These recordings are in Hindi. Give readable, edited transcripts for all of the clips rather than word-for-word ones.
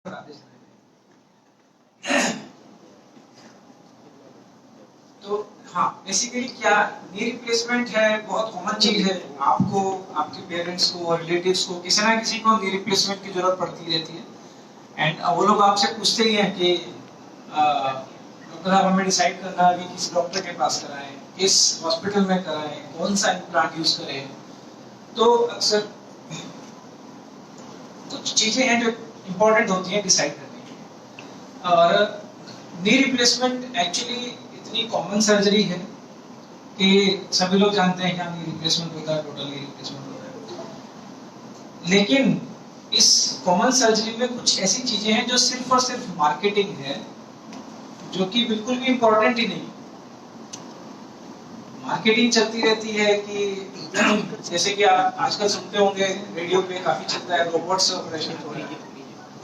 तो हाँ, बेसिकली क्या नी रिप्लेसमेंट है, बहुत कॉमन चीज है। आपको, आपके पेरेंट्स को, रिलेटिव्स को, किसी ना किसी को नी रिप्लेसमेंट की जरूरत पड़ती रहती है। एंड वो लोग आपसे पूछते ही हैं कि डॉक्टर साहब हमें डिसाइड करना है कि किस डॉक्टर के पास कराएं, किस हॉस्पिटल में कराएं, कौन सा इम्प्लांट यूज करें। तो अक्सर कुछ चीजें हैं जो इम्पोर्टेंट होती हैं डिसाइड करने की। और नी रिप्लेसमेंट एक्चुअली इतनी कॉमन सर्जरी है कि सभी लोग जानते हैं कि नी रिप्लेसमेंट होता है, टोटल नी रिप्लेसमेंट होता है। लेकिन इस कॉमन सर्जरी में कुछ ऐसी चीजें हैं जो सिर्फ और सिर्फ मार्केटिंग है, जो कि बिल्कुल भी इम्पोर्टेंट ही नहीं। मार्केटिंग चलती रहती है कि जैसे कि आप आजकल सुनते होंगे रेडियो पे काफी चलता है, रोबोट से ऑपरेशन हो रही है,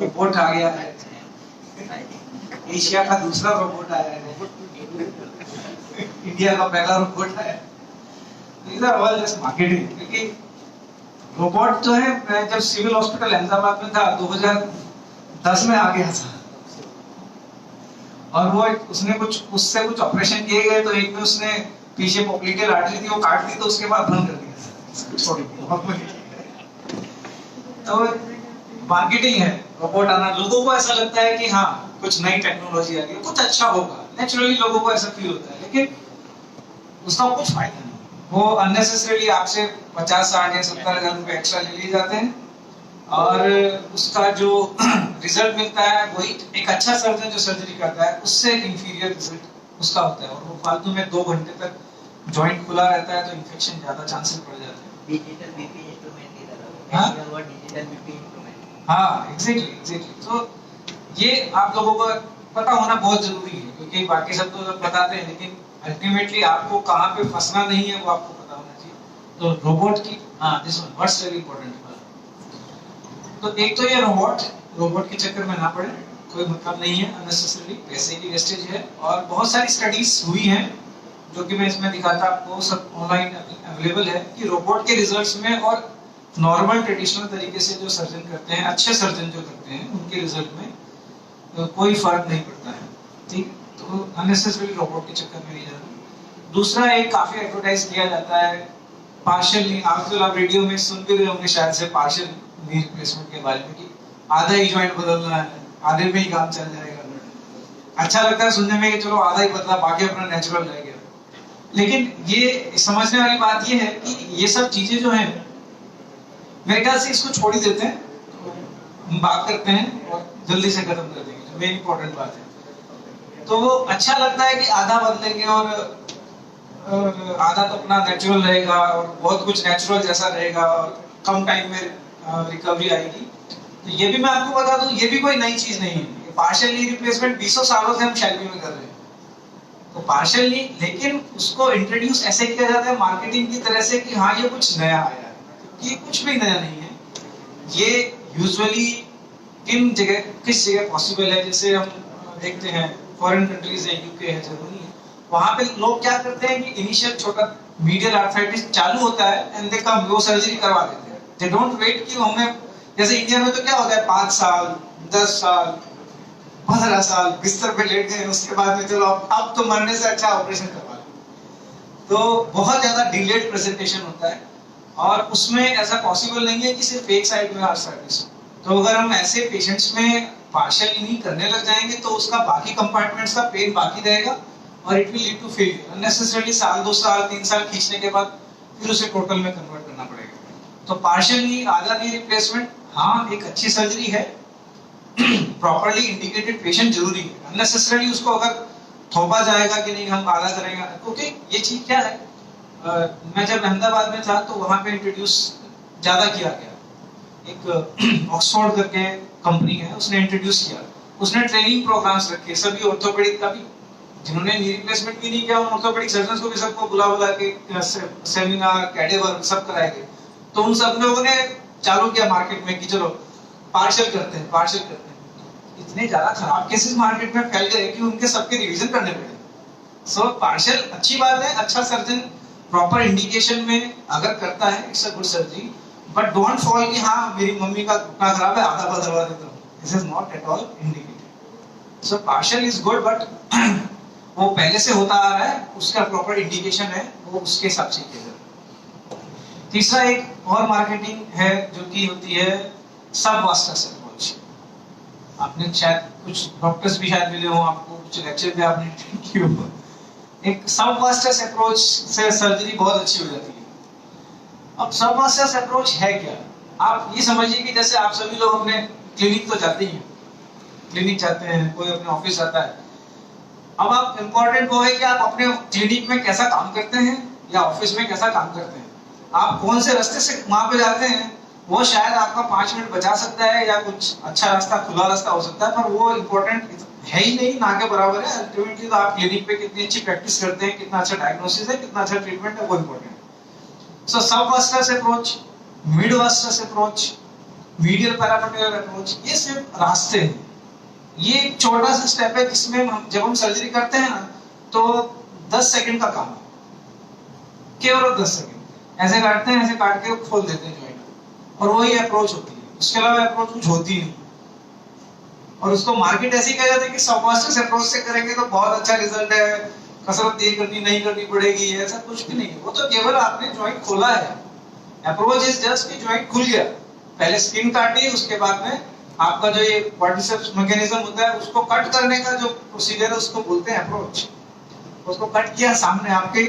रोबोट आ गया है, एशिया का दूसरा रोबोट आया है, इंडिया का पहला रोबोट आया है। These are all just marketing, क्योंकि रोबोट जो है, मैं जब सिविल हॉस्पिटल अहमदाबाद में था 2010 में आ गया था, और वो उसने उससे कुछ ऑपरेशन किए गए, तो एक में उसने पीछे पॉप्लिटियल आर्टरी थी वो काट दी, तो उसके बाद बंद कर दिया। तो मार्केटिंग है, रोबोट आना, लोगों को ऐसा लगता है कि हाँ कुछ नई टेक्नोलॉजी आ गई, कुछ अच्छा होगा, नेचुरली लोगों को ऐसा फील होता है, लेकिन उसका कुछ फायदा नहीं। वो अननेसेसरीली आपसे 50, 60 या 70 हजार रुपए एक्स्ट्रा ले लिए जाते हैं, और उसका जो रिजल्ट मिलता है वही एक अच्छा सर्जन जो सर्जरी करता है उससे इंफीरियर रिजल्ट उसका होता है, और वो फालतू में 2 घंटे तक जॉइंट खुला रहता है, तो इन्फेक्शन ज्यादा चांसेस बढ़ जाते हैं। डिजिटल बीपी इंस्ट्रूमेंट की तरह। हाँ? Digital BP instrument. हाँ, एग्जैक्टली। तो ये आप लोगों को पता होना बहुत जरूरी है, क्योंकि बाकी सब तो सब बताते हैं, लेकिन अल्टीमेटली आपको कहाँ पे फंसना नहीं है वो आपको पता होना चाहिए। तो रोबोट की, हाँ, this one what's very important. तो एक तो ये रोबोट के चक्कर में ना पड़े, कोई मतलब नहीं है, अननेसेसरी पैसे की वेस्टेज है। और बहुत सारी स्टडीज हुई हैं जो कि मैं इसमें दिखाता आपको, सब ऑनलाइन अवेलेबल है, कि रोबोट के रिजल्ट्स में और नॉर्मल ट्रेडिशनल तरीके से जो सर्जन करते हैं, अच्छे सर्जन जो करते हैं, उनके रिजल्ट में कोई फर्क नहीं पड़ता है। ठीक, तो अननेसेसरी रोबोट के चक्कर में नहीं जाना। दूसरा, एक काफी एडवर्टाइज किया जाता है पार्शियल, आजकल आप रेडियो में सुन भी रहे होंगे शायद से, पार्शियल नी रिप्लेसमेंट के बारे में, कि आधा ही जॉइंट बदलना है, आधे में ही काम चल जाएगा। अच्छा लगता है सुनने में कि चलो आधा ही बदला, बाकी अपना नेचुरल रह गया। लेकिन ये समझने वाली बात ये है कि ये सब चीजें जो हैं, मेरे ख्याल से इसको छोड़ ही देते हैं, तो हम बात करते हैं और जल्दी से खत्म कर देंगे, जो मेन इंपॉर्टेंट बात है। तो वो अच्छा लगता है कि आधा बदलेंगे और आधा तो अपना नेचुरल रहेगा, और बहुत कुछ नेचुरल जैसा रहेगा, और कम टाइम में रिकवरी आएगी। तो ये भी मैं आपको बता दूं, ये भी कोई नई चीज नहीं है। पार्शियल नी रिप्लेसमेंट 20 सालों से हम शैलरी में कर रहे हैं। तो पार्शियल नी, लेकिन उसको इंट्रोड्यूस ऐसे किया जाता है मार्केटिंग की तरह से कि हाँ ये कुछ नया आया है, ये कुछ भी नया नहीं है। ये यूजुअली किस जगह पॉसिबल है, जैसे हम देखते हैं फॉरेन कंट्रीज है, यूके है, जर्मनी है, वहां पे लोग क्या करते हैं कि इनिशियल छोटा मीडियल आर्थराइटिस चालू होता है एंड दे कम, वो सर्जरी करवा देते हैं। दे डोंट वेट कि हमें, जैसे इंडिया में तो क्या होता है 5 साल, 10 साल, 15 साल बिस्तर पे लेट गए, उसके बाद में चलो अब तो मरने से अच्छा ऑपरेशन करवा लो। तो बहुत ज्यादा डिलेड प्रेजेंटेशन होता है, और उसमें ऐसा पॉसिबल नहीं है कि सिर्फ एक साइड में आर्थराइटिस हो। तो अगर हम ऐसे पेशेंट्स में पार्शियल नी करने लग जाएंगे, तो उसका बाकी कंपार्टमेंट्स का पेन बाकी रहेगा, और it will lead to failure. Unnecessarily साल, 2 साल, 3 साल खींचने के बाद फिर उसे टोटल में कन्वर्ट करना पड़ेगा। तो पार्शियल नी, आधा नी रिप्लेसमेंट, हाँ एक अच्छी सर्जरी है, प्रॉपर्ली इंडिकेटेड पेशेंट जरूरी है। अननेसेसरली उसको अगर थोपा जाएगा कि नहीं हम आधा करेंगे, क्योंकि ये चीज क्या है, मैं जब अहमदाबाद में था तो वहां पे इंट्रोड्यूस ज्यादा किया गया। एक ऑक्सफोर्ड करके कंपनी है, उसने इंट्रोड्यूस किया, उसने ट्रेनिंग प्रोग्राम्स रखे सभी ऑर्थोपेडिक का भी, जिन्होंने नी रिप्लेसमेंट भी नहीं किया उन ऑर्थोपेडिक सर्जन्स को भी सबको बुला के सेमिनार, कैडेवर सब कराए गए। तो उन सब लोगों ने चालू किया मार्केट में कि चलो पार्शियल करते हैं, पार्शियल करते हैं। इतने ज्यादा खराब केसेस मार्केट में फैल गए कि उनके सबके रिवीजन करने पड़े। सो पार्शियल अच्छी बात है, अच्छा सर्जन प्रॉपर इंडिकेशन में अगर करता है, it's a good surgery, but don't fall कि हाँ मेरी मम्मी का घुटना खराब है आधा बदलवा देता हूँ, this is not at all indicated. So partial is good, but वो पहले से होता आ रहा है, उसका प्रॉपर इंडिकेशन है, वो उसके हिसाब से किया जाता है। तीसरा एक और मार्केटिंग है जो कि होती है सब वास्टस अप्रोच। आपने शायद कुछ डॉक्टर्स भी शायद मिले हो आपको, कुछ लेक्चर भी आपने अटेंड किए हो। एक सब वास्टस अप्रोच से सर्जरी बहुत अच्छी हो जाती है। अब सब वास्टस अप्रोच है क्या? आप ये समझिए कि जैसे आप सभी लोग अपने क्लिनिक तो जाते ही हैं, क्लिनिक जाते हैं, कोई अपने ऑफिस जाता है। अब आप इम्पोर्टेंट वो है कि आप अपने क्लिनिक में कैसा काम करते हैं या ऑफिस में कैसा काम करते हैं, आप कौन से रास्ते से वहां पे जाते हैं, वो शायद आपका 5 मिनट बचा सकता है या कुछ अच्छा रास्ता, खुला रास्ता हो सकता है, पर वो इम्पोर्टेंट है ही नहीं, ना के बराबर है। अल्टीमेटली तो आप क्लिनिक पे कितनी अच्छी प्रैक्टिस करते हैं, कितना अच्छा डायग्नोसिस है, कितना अच्छा ट्रीटमेंट है, वो इम्पोर्टेंट है। So sub vastus approach, mid vastus approach, medial parapatellar approach, ये सिर्फ रास्ते हैं। ये एक छोटा सा स्टेप है जिसमें हम जब हम सर्जरी करते हैं ना, तो 10 सेकंड का काम है, केवल 10 सेकंड ऐसे काटते हैं, ऐसे काट के खोल देते हैं जॉइंट, और वही अप्रोच होती है। उसके अलावा अप्रोच कुछ होती नहीं। और उसको मार्केट ऐसे ही कहा जाता है कि सब वास्टस अप्रोच से करेंगे तो बहुत अच्छा रिजल्ट है, कसरत ये करनी नहीं करनी पड़ेगी, ऐसा कुछ भी नहीं है। वो तो केवल आपने जॉइंट खोला है। अप्रोच इज जस्ट कि जॉइंट खुल गया, पहले स्किन काटी, उसके बाद में आपका जो ये क्वाड्रिसेप्स मैकेनिज्म होता है उसको कट करने का जो प्रोसीजर है उसको बोलते हैं अप्रोच। उसको कट किया सामने आपके,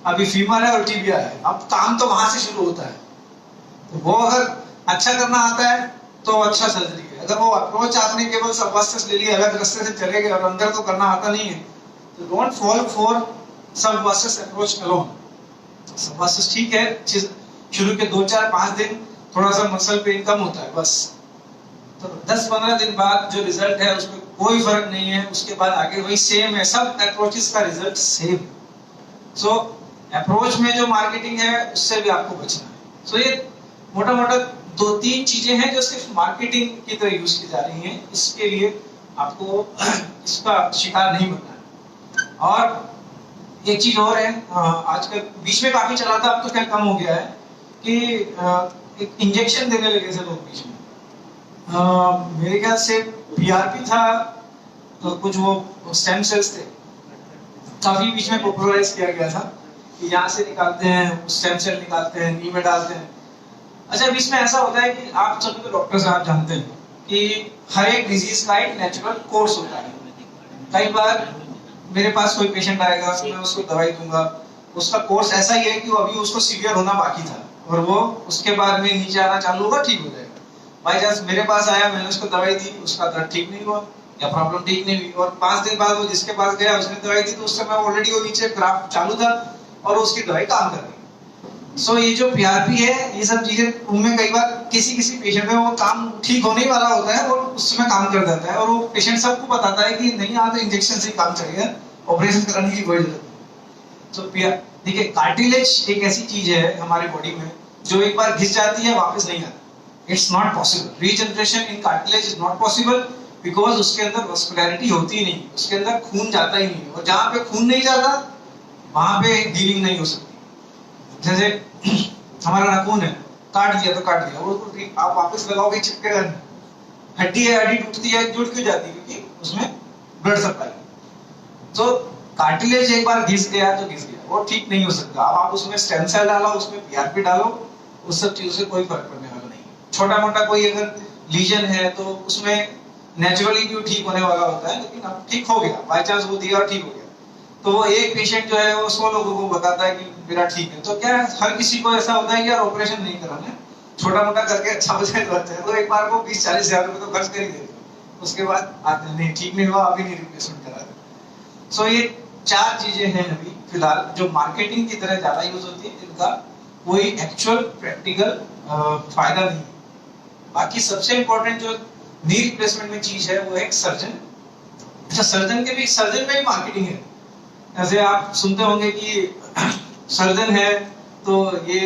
अभी फीमर है और टिबिया है, अब काम तो वहां से शुरू होता है। तो वो अगर अच्छा करना आता है तो अच्छा सर्जरी है। अगर वो अप्रोच आपने केवल सब वास्टस ले लिया, अलग रास्ते से चले गए और अंदर तो करना आता नहीं है, तो डोंट फॉल फॉर सब वास्टस अप्रोच अलोन। सब वास्टस ठीक है, शुरू के 2-4-5 दिन थोड़ा सा मसल पेन कम होता है बस, तो 10-15 दिन बाद जो रिजल्ट है उसमें कोई फर्क नहीं है, उसके बाद आगे वही सेम है, सब अप्रोचेस का रिजल्ट सेम। सो अप्रोच में जो मार्केटिंग है उससे भी आपको बचना है। सो ये मोटा मोटा 2-3 चीजें हैं जो सिर्फ मार्केटिंग की तरह यूज की जा रही हैं, इसके लिए आपको इसका शिकार नहीं बनना है। और एक चीज और है, आजकल बीच में काफी चला था, अब तो खैर कम हो गया है, कि एक इंजेक्शन देने लगे थे लोग बीच में। मेरे ख्याल से पीआरपी था, तो कुछ वो स्टेम सेल्स थे, काफी बीच में पॉपुलराइज किया गया था कि यहाँ से निकालते हैं, स्टेम सेल निकालते हैं, नी में डालते हैं। अच्छा, बीच में ऐसा होता है कि आप सभी तो डॉक्टर साहब जानते हैं कि हर एक डिजीज का एक नेचुरल कोर्स होता है। कई बार मेरे पास कोई पेशेंट आएगा, मैं उसको दवाई दूंगा, उसका कोर्स ऐसा ही है कि वो अभी उसको सीवियर होना बाकी था और वो उसके बाद में नीचे आना चालू होगा, ठीक हो जाएगा। बाई चांस मेरे पास आया, मैंने उसको दवाई दी, उसका दर्द ठीक नहीं हुआ या प्रॉब्लम ठीक नहीं हुई, और 5 दिन बाद वो जिसके पास गया उसने दवाई दी, तो उस समय ऑलरेडी वो नीचे ग्राफ चालू था और उसकी दवाई काम कर रही। सो ये जो पीआरपी है, ये सब चीजें उनमें कई बार किसी पेशेंट में वो काम ठीक होने ही वाला होता है और उस समय काम कर जाता है, और वो पेशेंट सबको बताता है कि नहीं, यहाँ तो इंजेक्शन से काम चलेगा, ऑपरेशन कराने की कोई जरूरत नहीं। सो देखिए, कार्टिलेज एक ऐसी चीज है हमारे बॉडी में जो एक बार घिस जाती है वापस नहीं आती। It's not possible, regeneration in cartilage is not possible, because उसके अंदर वस्कुलैरिटी होती नहीं, उसके अंदर खून जाता ही नहीं, और जहां पे खून नहीं जाता वहां पे हीलिंग नहीं हो सकती। जैसे हमारा नाखून है, काट दिया तो काट दिया, वो आप वापस लगाओगे चिपकेगा नहीं। हड्डी है, हड्डी टूटती है, जुड़ क्यों जाती है? क्योंकि उसमें ब्लड सप्लाई। तो कार्टिलेज एक बार घिस गया तो घिस गया, वो ठीक नहीं हो सकता। अब आप उसमें स्टेम सेल डालो, उसमें पीआरपी डालो, उस सब चीजों से कोई फर्क पड़ने वाला नहीं। छोटा मोटा कोई अगर लीजन है तो उसमें नेचुरली भी ठीक होने वाला होता है, लेकिन अब ठीक हो गया, बाई चांस वो दिया और ठीक हो गया, तो वो एक पेशेंट जो है वो 100 लोगों को बताता है कि मेरा ठीक है। तो क्या है, हर किसी को ऐसा होता है कि यार ऑपरेशन नहीं कराना है, छोटा मोटा करके अच्छा हो जाए तो अच्छा है, तो एक बार को 20-40 हजार रुपए तो खर्च कर ही देते, उसके बाद आते नहीं, ठीक नहीं हुआ, अभी नहीं रिप्लेसमेंट करा दे। सो ये 4 चीजें हैं अभी फिलहाल जो मार्केटिंग की तरह ज्यादा यूज होती है, जिनका कोई एक्चुअल प्रैक्टिकल फायदा नहीं। बाकी सबसे इंपॉर्टेंट जो नी रिप्लेसमेंट में चीज है वो है एक सर्जन। अच्छा, सर्जन में भी मार्केटिंग है। ऐसे आप सुनते होंगे कि सर्जन है तो ये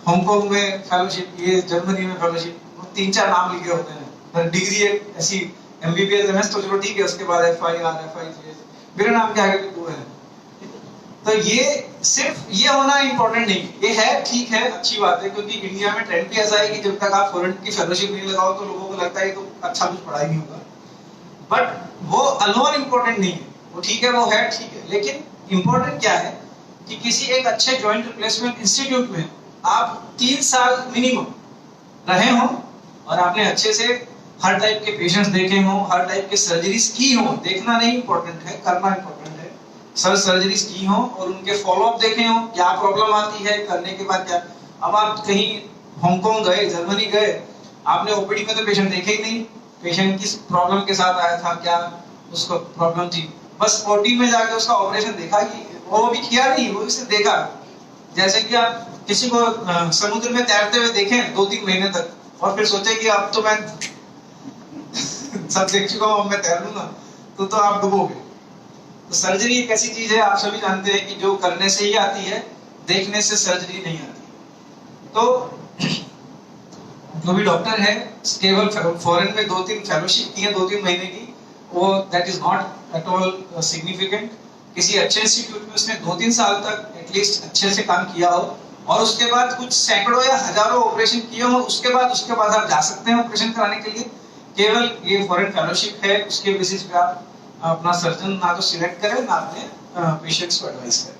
हांगकांग में फेलोशिप, ये जर्मनी में फेलोशिप, 3-4 नाम लिखे होते हैं, डिग्री है ऐसी, एमबीबीएस एमएस तो चलो ठीक है, उसके बाद एफआईआर एफआईजीएस, मेरे नाम के आगे भी 2 है। तो ये सिर्फ ये होना इंपॉर्टेंट नहीं, ये है ठीक है, अच्छी बात है, क्योंकि इंडिया में ट्रेंड भी ऐसा है कि जब तक आप फॉरेन की फेलोशिप नहीं लगाओ तो लोगों को लगता है तो अच्छा कुछ पढ़ा ही नहीं होगा, बट वो अलोन इम्पोर्टेंट नहीं है, वो ठीक है, वो है ठीक है, लेकिन इम्पोर्टेंट क्या है कि किसी एक अच्छे जॉइंट रिप्लेसमेंट इंस्टीट्यूट में आप 3 साल मिनिमम रहे हो और आपने अच्छे से हर टाइप के पेशेंट्स देखे हो, हर टाइप के सर्जरीज की हो, देखना नहीं इम्पोर्टेंट है, करना इम्पोर्टेंट है, सब सर्जरीज की हो और उनके फॉलोअप देखे हो, क्या प्रॉब्लम आती है, करने के बाद क्या। अब आप कहीं हांगकांग गए, जर्मनी गए, आपने ओपीडी में तो पेशेंट देखे ही नहीं, पेशेंट किस प्रॉब्लम के साथ आया था, क्या उसको प्रॉब्लम थी, बस ओटी में जाके उसका ऑपरेशन देखा कि वो भी किया नहीं, वो इसे देखा। जैसे कि आप किसी को समुद्र में तैरते हुए देखें 2-3 महीने तक और फिर सोचे कि अब तो मैं सब देख चुका हूं, अब मैं तैर लूंगा, तो आप डूबोगे। तो सर्जरी एक ऐसी चीज है, आप सभी जानते हैं कि जो करने से ही आती है, देखने से सर्जरी नहीं आती। तो जो भी डॉक्टर है केवल फॉरेन में 2-3 फेलोशिप की है 2-3 महीने की, वो that is not at all significant. किसी अच्छे इंस्टीट्यूट में उसने 2-3 साल तक एटलीस्ट अच्छे से काम किया हो और उसके बाद कुछ सैकड़ों या हजारों ऑपरेशन किए हो, उसके बाद आप जा सकते हैं ऑपरेशन कराने के लिए। केवल ये फॉरेन फेलोशिप है, उसके बेसिस पे आप अपना सर्जन ना तो सिलेक्ट करें ना अपने पेशेंट्स को एडवाइस करें।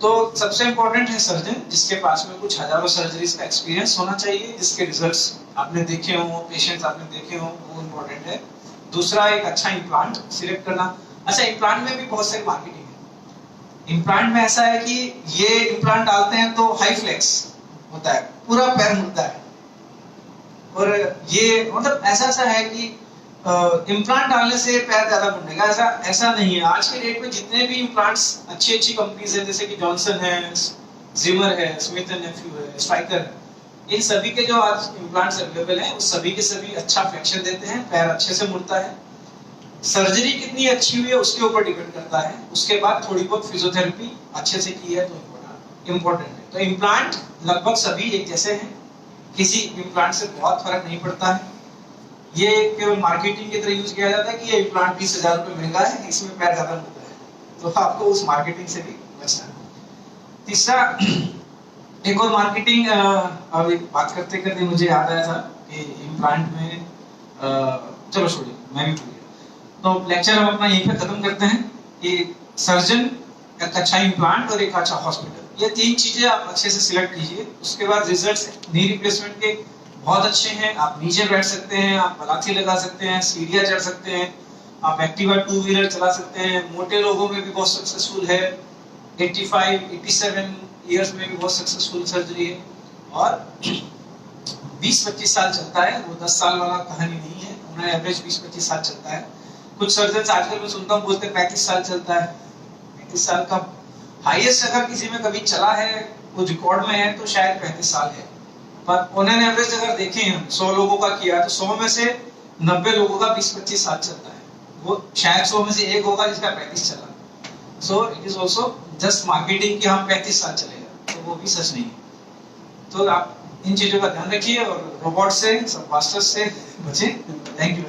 तो सबसे इंपॉर्टेंट है सर्जन जिसके पास में कुछ हजारों सर्जरीज का एक्सपीरियंस होना चाहिए, जिसके रिजल्ट्स आपने देखे हो, पेशेंट्स आपने देखे हो, वो इंपॉर्टेंट है। दूसरा एक अच्छा इम्प्लांट सिलेक्ट करना। अच्छा, इम्प्लांट में भी बहुत सारी मार्केटिंग है। इम्प्लांट में ऐसा है कि ये इम्प्लांट डालते हैं तो हाई फ्लेक्स होता है, पूरा पैर मुड़ता है, और ये मतलब ऐसा है कि इम्प्लांट डालने से पैर ज्यादा मुड़ेगा, ऐसा नहीं है। आज के डेट में जितने भी इम्प्लांट्स अच्छी कंपनीज है, जैसे कि जॉनसन है, जिमर है, स्मिथ एंड नेफ्यू है, स्ट्राइकर है, इन सभी के जो आज इम्प्लांट्स अवेलेबल हैं, उस सभी के सभी अच्छा फ्लेक्शन देते हैं, पैर अच्छे से मुड़ता है। सर्जरी कितनी अच्छी हुई है उसके ऊपर डिपेंड करता है, उसके बाद थोड़ी बहुत फिजियोथेरेपी अच्छे से की है तो इम्पोर्टेंट है। तो इम्प्लांट लगभग सभी एक जैसे हैं, किसी इम्प्लांट से बहुत फर्क नहीं पड़ता है। ये केवल मार्केटिंग की तरह यूज किया जाता है कि ये इम्प्लांट 20,000 रुपए महंगा है, इसमें पैर ज्यादा मुड़ता है, तो आपको उस मार्केटिंग से भी बचना है। तीसरा, एक और मार्केटिंग अभी बात करते करते मुझे याद आया था कि इम्प्लांट में चलो छोड़िए, मैं भी भूल गया। तो लेक्चर हम अपना यहीं पे खत्म करते हैं कि सर्जन, एक अच्छा इम्प्लांट और एक अच्छा हॉस्पिटल, ये 3 चीजें आप अच्छे से सिलेक्ट कीजिए। उसके बाद रिजल्ट्स नी रिप्लेसमेंट के बहुत अच्छे हैं, आप नीचे बैठ सकते हैं, आप पलाथी लगा सकते हैं, सीढ़ियां चढ़ सकते हैं, आप एक्टिवा 2 व्हीलर चला सकते हैं। मोटे लोगों में भी बहुत सक्सेसफुल है, 85-87 इयर्स में भी बहुत सक्सेसफुल सर्जरी है, और 20-25 साल चलता है, वो 10 साल वाला कहानी नहीं है, उन्हें एवरेज 20-25 साल चलता है। कुछ सर्जन आजकल मैं सुनता हूँ बोलते हैं 35 साल चलता है। 35 साल का हाईएस्ट अगर किसी में कभी चला है, वो रिकॉर्ड में है, तो शायद 35 साल है, पर उन्होंने एवरेज अगर देखे हैं 100 लोगों का किया तो 100 में से 90 लोगों का 20-25 साल चलता है, वो शायद 100 में से एक होगा जिसका 35 चला। So it is also just marketing कि हम 35 साल चलेगा, तो वो भी सच नहीं है। तो आप इन चीजों का ध्यान रखिए और रोबोट से, सब मास्टर्स से बचें। Thank you.